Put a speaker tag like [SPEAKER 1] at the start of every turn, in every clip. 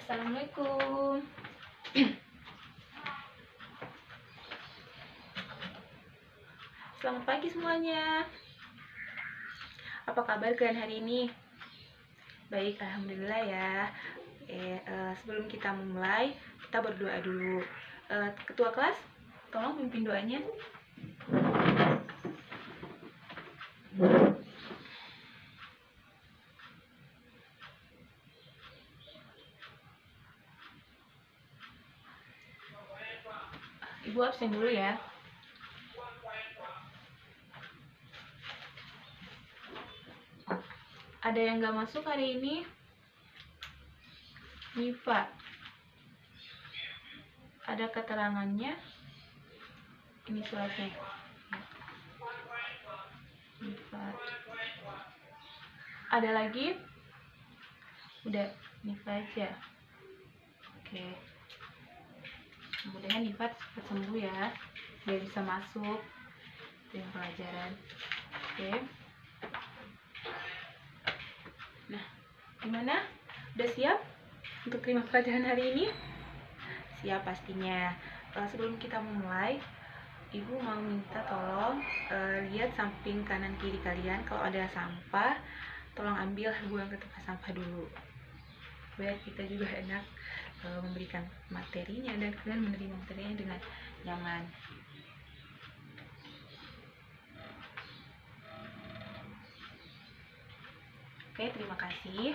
[SPEAKER 1] Assalamualaikum. Selamat pagi semuanya. Apa kabar kalian hari ini? Baik, alhamdulillah ya. Sebelum kita memulai, kita berdoa dulu. Ketua kelas, tolong pimpin doanya. Ibu absen dulu ya. Ada yang gak masuk hari ini? Nifa. Ada keterangannya. Ini suratnya. Nifa. Ada lagi? Udah, Nifa aja. Oke. Mudah-mudahan Nifa cepat sembuh ya, biar bisa masuk dengan pelajaran. Oke. Nah, gimana? Udah siap untuk terima pelajaran hari ini? Siap pastinya. Sebelum kita memulai, Ibu mau minta tolong lihat samping kanan kiri kalian. Kalau ada sampah, tolong ambil, buang ke tempat sampah dulu. Biar kita juga enak memberikan materinya dan kalian menerima materinya dengan nyaman. Oke, terima kasih.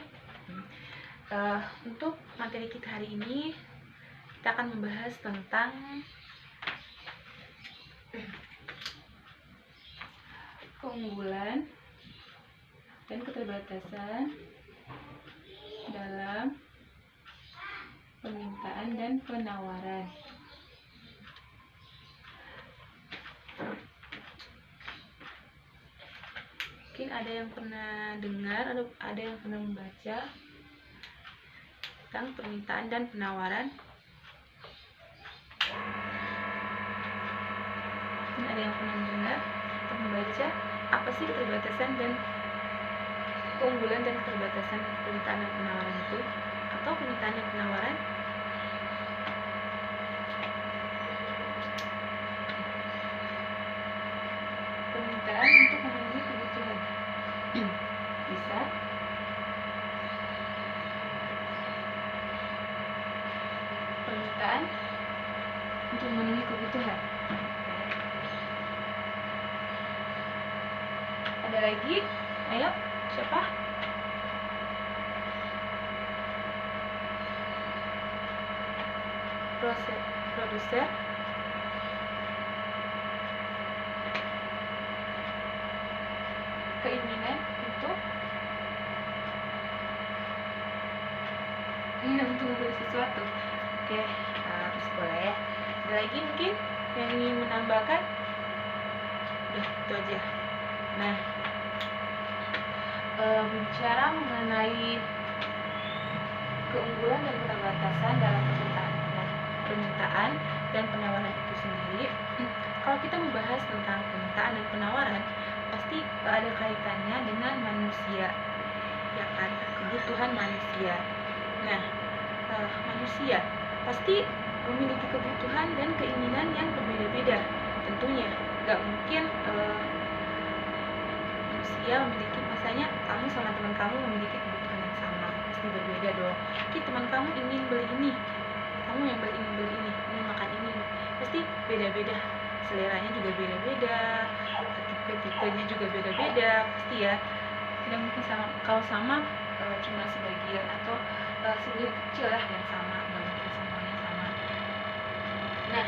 [SPEAKER 1] Untuk materi kita hari ini, kita akan membahas tentang keunggulan dan keterbatasan dalam permintaan dan penawaran. Mungkin ada yang pernah dengar atau ada yang pernah membaca tentang permintaan dan penawaran. Mungkin ada yang pernah mendengar atau membaca apa sih keterbatasan dan keunggulan dan keterbatasan permintaan dan penawaran itu, atau permintaan dan penawaran. Permintaan untuk memenuhi kebutuhan bisa permintaan untuk memenuhi kebutuhan. Ada lagi? Ayo, siapa? Produser. Keinginan untuk membeli sesuatu. Oke, boleh. Ada lagi mungkin yang ingin menambahkan? Udah, itu aja. Nah, bicara mengenai keunggulan dan keterbatasan dalam permintaan dan penawaran itu sendiri, kalau kita membahas tentang permintaan dan penawaran, pasti ada kaitannya dengan manusia, ya kan? Kebutuhan manusia. Nah, manusia pasti memiliki kebutuhan dan keinginan yang berbeda-beda. Tentunya, gak mungkin manusia memiliki, misalnya kamu sama teman kamu memiliki kebutuhan yang sama, pasti berbeda dong. Jadi teman kamu ingin beli ini, kamu yang ingin beli ini, ingin makan ini, pasti beda-beda. Seleranya juga beda-beda, tipenya juga beda-beda, pasti ya. Tidak mungkin sama. Kalau sama cuma sebagian atau sebagian kecil lah yang sama, nggak mungkin semuanya sama. Nah,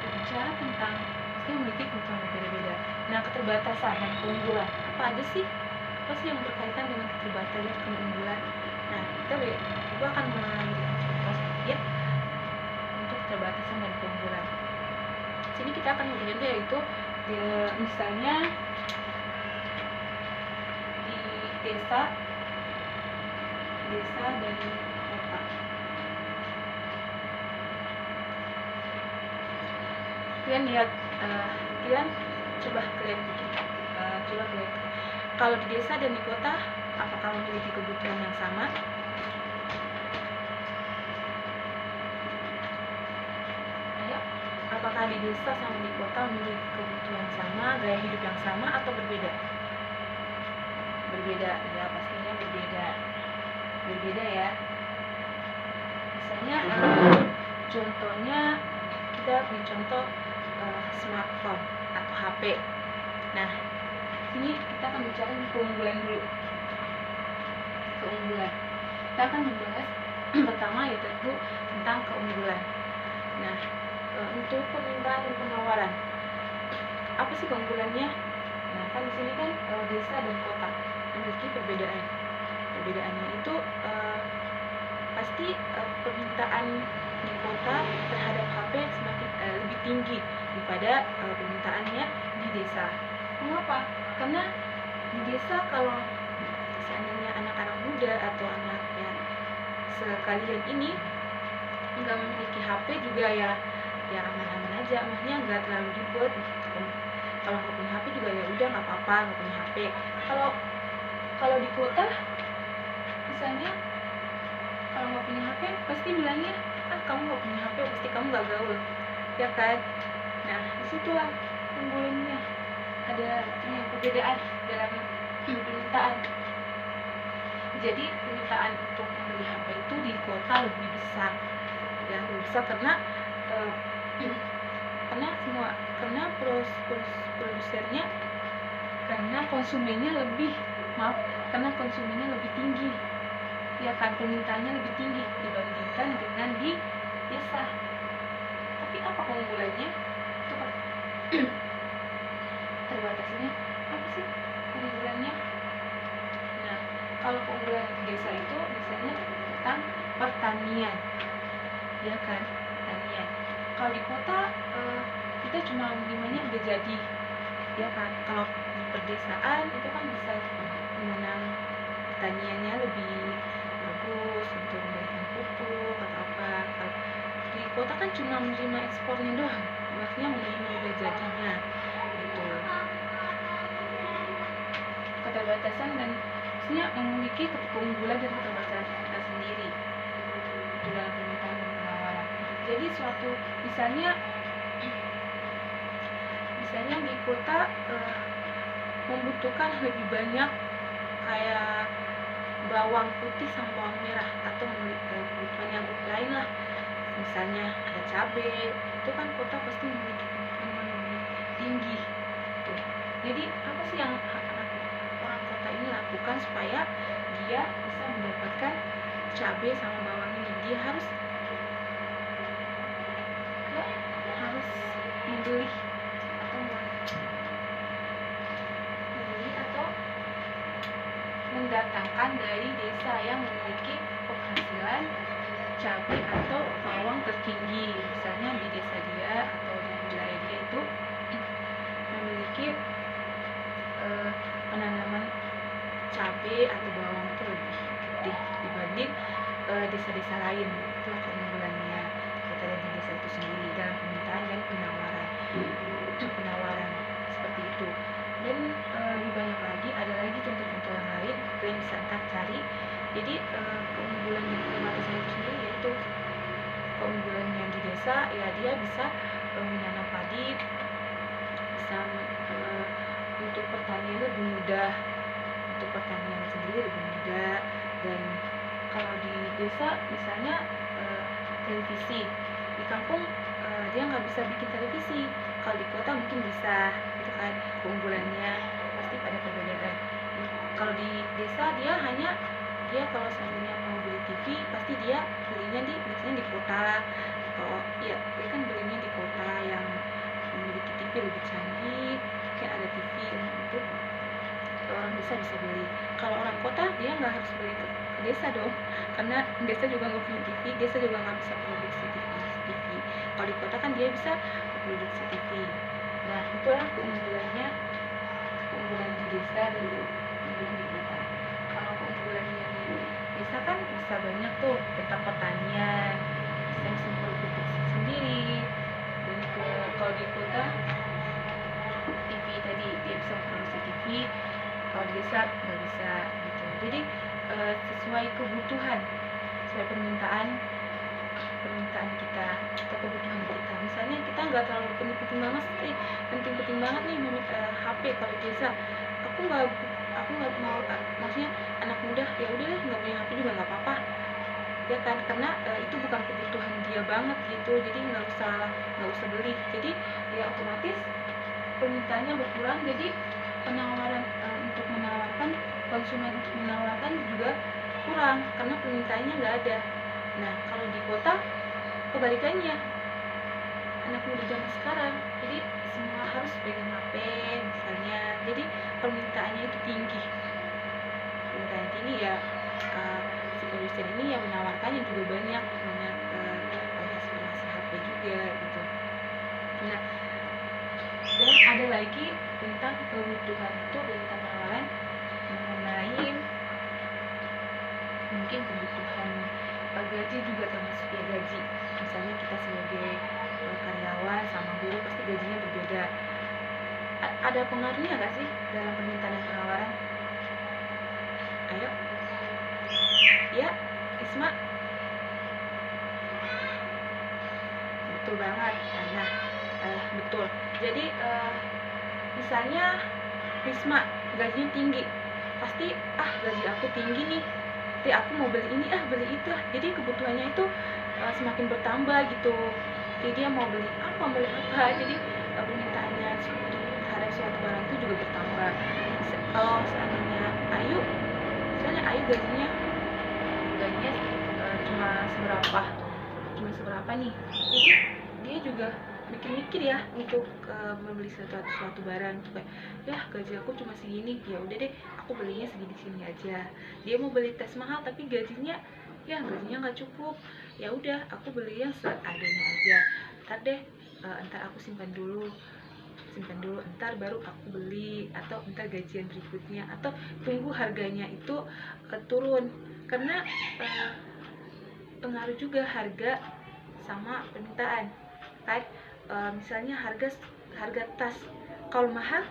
[SPEAKER 1] bicara tentang pasti memiliki kebutuhan yang beda-beda. Nah, keterbatasan dan keunggulan apa aja sih? Apa sih yang berkaitan dengan keterbatasan dan keunggulan? Nah, kita akan memberikan contoh sedikit untuk keterbatasan dan keunggulan. Sini kita akan melihat yaitu misalnya di desa dan kota. Kalian lihat, kalian coba kalian kalau di desa dan di kota, apakah memiliki kebutuhan yang sama? di desa sama di kota memiliki kebutuhan sama, gaya hidup yang sama atau berbeda? Berbeda, ya pastinya berbeda ya. Misalnya contohnya kita beri contoh smartphone atau HP. Nah, sini kita akan bicara keunggulan dulu. Keunggulan. Kita akan membahas pertama ya tentu tentang keunggulan. Nah, untuk permintaan dan penawaran, apa sih keunggulannya? Nah, kan di sini kan desa dan kota memiliki perbedaan. Perbedaannya itu pasti permintaan di kota terhadap HP semakin lebih tinggi daripada permintaannya di desa. Mengapa? Karena di desa kalau seandainya anak-anak muda atau anak yang sekalian ini nggak memiliki HP juga ya aman-aman aja, maksudnya nggak terlalu ribet. Kalau nggak punya HP juga ya udah nggak apa-apa nggak punya HP. Kalau di kota misalnya kalau nggak punya HP pasti bilangnya kamu nggak punya HP pasti kamu nggak gaul, ya kan? Nah disitulah unggulannya, ada perbedaan dalam permintaan. Jadi permintaan untuk membeli HP itu di kota lebih besar, ya lebih besar karena produsernya, karena konsumennya lebih tinggi, ya kan, permintaannya lebih tinggi dibandingkan dengan di desa. Tapi apa keunggulannya? Itu terbatasnya apa sih keunggulannya? Nah, kalau keunggulan di desa itu misalnya tentang pertanian, ya kan, pertanian. Kalau di kota kita cuma menerimanya udah jadi, ya kan. Kalau di perdesaan itu kan bisa menanam pertaniannya lebih bagus untuk memberikan pupuk atau apa. Kalau di kota kan cuma menerima ekspornya doang, maksudnya menerima udah jadinya gitu. Keterbatasan dan maksudnya memiliki keunggulan dan keterbatasan sendiri itu dalam permintaan dan penawaran. Jadi suatu misalnya di kota membutuhkan lebih banyak kayak bawang putih sama bawang merah atau kebutuhan yang lain lah, misalnya ada cabai, itu kan kota pasti memiliki kebutuhan yang lebih tinggi tuh. Jadi apa sih yang orang kota ini lakukan supaya dia bisa mendapatkan cabai sama bawang ini? Dia harus membeli atau mendatangkan dari desa yang memiliki penghasilan cabai atau bawang tertinggi. Misalnya di desa dia atau di wilayah dia itu memiliki penanaman cabai atau bawang itu lebih gede dibanding desa-desa lain. Itulah keunggulannya kota dan desa itu sendiri dalam permintaan dan penawaran seperti itu. Dan lebih banyak lagi, ada lagi contoh-contoh yang lain yang bisa ntar cari. Jadi keunggulan dan keterbatasan itu sendiri yaitu keunggulan yang di desa ya dia bisa menanam padi, bisa untuk pertanian lebih mudah, untuk pertanian sendiri lebih mudah. Dan kalau di desa misalnya televisi, di kampung dia nggak bisa bikin televisi, kalau di kota mungkin bisa, itu kan keunggulannya pasti pada perbedaan. Kalau di desa dia kalau seandainya mau beli TV pasti dia belinya biasanya di kota, atau ya dia kan belinya di kota yang memiliki TV lebih canggih, kayak ada TV untuk orang desa bisa beli. Kalau orang kota dia nggak harus beli ke desa dong, karena desa juga nggak punya TV, desa juga nggak bisa produksi TV. Kalau di kota kan dia bisa produksi TV. Nah itulah keunggulan di desa dan keunggulan di kota. Kalau keunggulannya di desa kan bisa banyak tuh tentang pertanian, bisa memproduksi sendiri. Dan kalau di kota TV tadi dia bisa memproduksi TV, kalau di desa nggak bisa gitu. Jadi sesuai kebutuhan, sesuai permintaan permintaan kita atau kebutuhan kita. Misalnya kita nggak terlalu penting-penting banget nih HP. Kalau biasa aku nggak mau, maksudnya anak muda ya udah deh nggak punya HP juga nggak apa-apa ya kan, karena itu bukan kebutuhan dia banget gitu, jadi nggak usah beli. Jadi ya otomatis permintaannya berkurang, jadi penawaran untuk menawarkan konsumen untuk menawarkan juga kurang karena permintaannya nggak ada. Nah kalau di kota kebalikannya, anak muda zaman sekarang jadi semua harus pegang HP misalnya, jadi permintaannya itu tinggi. Permintaan tinggi ya, si produsen ini yang menawarkannya juga banyak variasi HP juga gitu. Nah dan ada lagi tentang kebutuhan itu, berita penawaran mengenai mungkin kebutuhan gaji juga termasuk ya, gaji. Misalnya kita sebagai karyawan sama guru pasti gajinya berbeda. Ada pengaruhnya nggak sih dalam permintaan dan penawaran? Ayo, ya Isma. Betul banget. Nah, betul. Jadi misalnya Risma gajinya tinggi, pasti gaji aku tinggi nih, jadi aku mau beli ini beli itu. Jadi kebutuhannya itu semakin bertambah gitu, jadi dia mau beli apa. Jadi permintaannya terhadap suatu barang itu juga bertambah. Kalau seandainya misalnya Ayu gajinya cuma seberapa nih, jadi dia juga mikir-mikir ya untuk membeli suatu barang tuh, kayak ya gaji aku cuma segini, ya udah deh aku belinya segini aja. Dia mau beli tas mahal tapi gajinya nggak cukup, ya udah aku beli yang seadanya aja, ntar aku simpan dulu, ntar baru aku beli, atau ntar gajian berikutnya, atau tunggu harganya itu turun. Karena pengaruh juga harga sama permintaan kan. Misalnya harga tas kalau mahal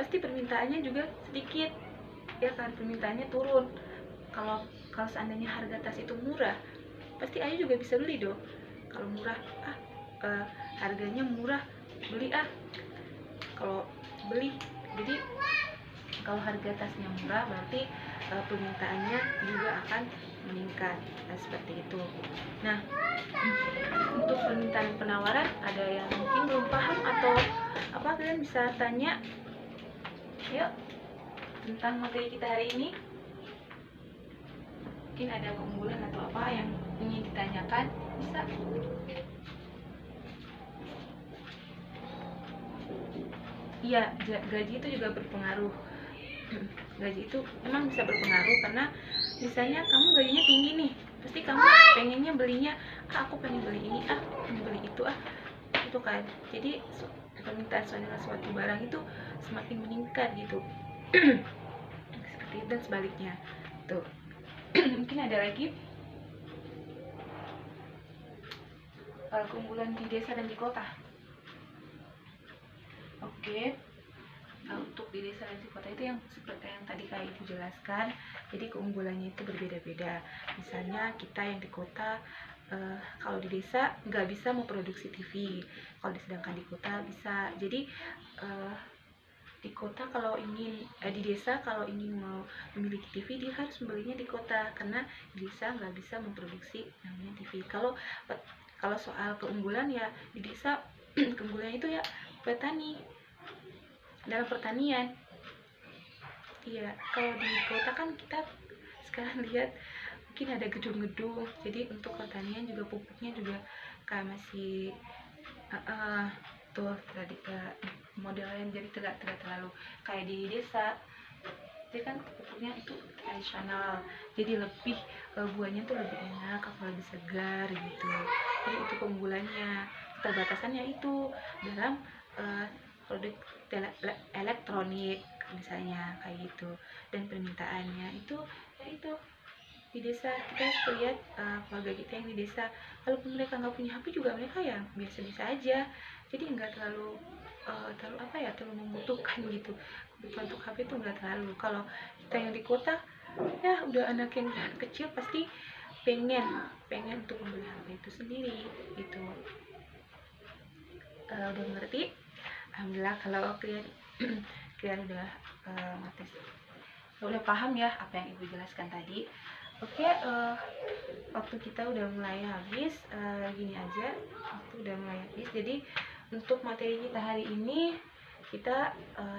[SPEAKER 1] pasti permintaannya juga sedikit ya kan, permintaannya turun. Kalau seandainya harga tas itu murah, pasti Ayu juga bisa beli dong. Kalau murah harganya murah, beli kalau beli. Jadi kalau harga tasnya murah berarti permintaannya juga akan meningkat, seperti itu. Nah untuk permintaan penawaran ada yang mungkin belum paham atau apa, kalian bisa tanya yuk tentang materi kita hari ini. Mungkin ada keunggulan atau apa yang ingin ditanyakan, bisa. Iya, gaji itu juga berpengaruh. Gaji itu memang bisa berpengaruh, karena misalnya kamu gajinya tinggi nih, pasti kamu pengennya belinya aku pengen beli ini, pengen beli itu kan. Jadi permintaan suatu barang itu semakin meningkat gitu. Seperti itu dan sebaliknya tuh. Mungkin ada lagi keunggulan di desa dan di kota. Oke. Nah, untuk di desa dan di kota itu yang seperti yang tadi Kak Ibu jelaskan, jadi keunggulannya itu berbeda-beda. Misalnya kita yang di kota, kalau di desa nggak bisa memproduksi TV, kalau sedangkan di kota bisa. Jadi di kota kalau ingin di desa kalau ingin mau memiliki TV, dia harus membelinya di kota, karena di desa nggak bisa memproduksi namanya TV. Kalau soal keunggulan ya di desa keunggulannya itu ya petani, dalam pertanian. Iya, kalau di kota kan kita sekarang lihat mungkin ada gedung-gedung, jadi untuk pertanian juga pupuknya juga kayak masih tuh tadi modelnya, jadi tidak terlalu kayak di desa. Jadi kan pupuknya itu tradisional, jadi lebih buahnya tuh lebih enak atau lebih segar gitu. Jadi itu keunggulannya. Keterbatasannya itu dalam produk elektronik misalnya kayak gitu, dan permintaannya itu ya itu. Di desa kita lihat keluarga kita yang di desa, walaupun mereka nggak punya HP juga mereka ya biasa-biasa aja, jadi nggak terlalu terlalu membutuhkan gitu. Kebutuhan untuk HP itu nggak terlalu. Kalau kita yang di kota ya udah anak yang kecil pasti pengen untuk membeli HP itu sendiri gitu. Udah mengerti? Alhamdulillah kalau kalian kalian udah ngerti, udah paham ya apa yang ibu jelaskan tadi. Oke, waktu kita udah mulai habis. Gini aja, waktu udah mulai habis, jadi untuk materi kita hari ini kita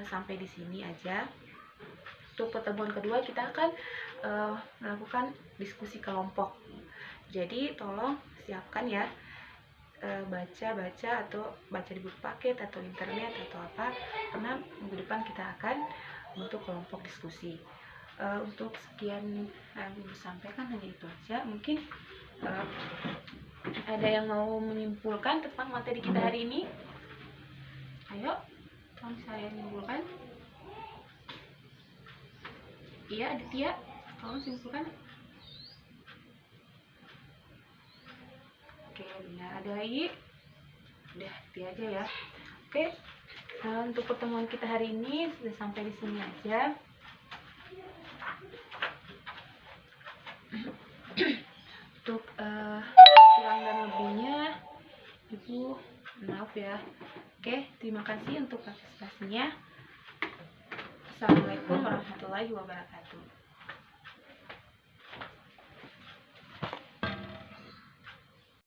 [SPEAKER 1] sampai di sini aja. Untuk pertemuan kedua kita akan melakukan diskusi kelompok, jadi tolong siapkan ya, baca atau baca di buku paket atau internet atau apa, karena minggu depan kita akan untuk kelompok diskusi. Untuk sekian yang ibu sampaikan hanya itu aja. Mungkin ada yang mau menyimpulkan tentang materi kita hari ini? Ayo, tolong saya menyimpulkan. Iya, Aditya, tolong simpulkan. Oke, benar. Ada lagi? Udah, itu aja ya. Oke, untuk pertemuan kita hari ini sudah sampai di sini aja. Untuk kurang dan lebihnya, ibu maaf ya. Oke, terima kasih untuk partisipasinya. Assalamualaikum warahmatullahi wabarakatuh.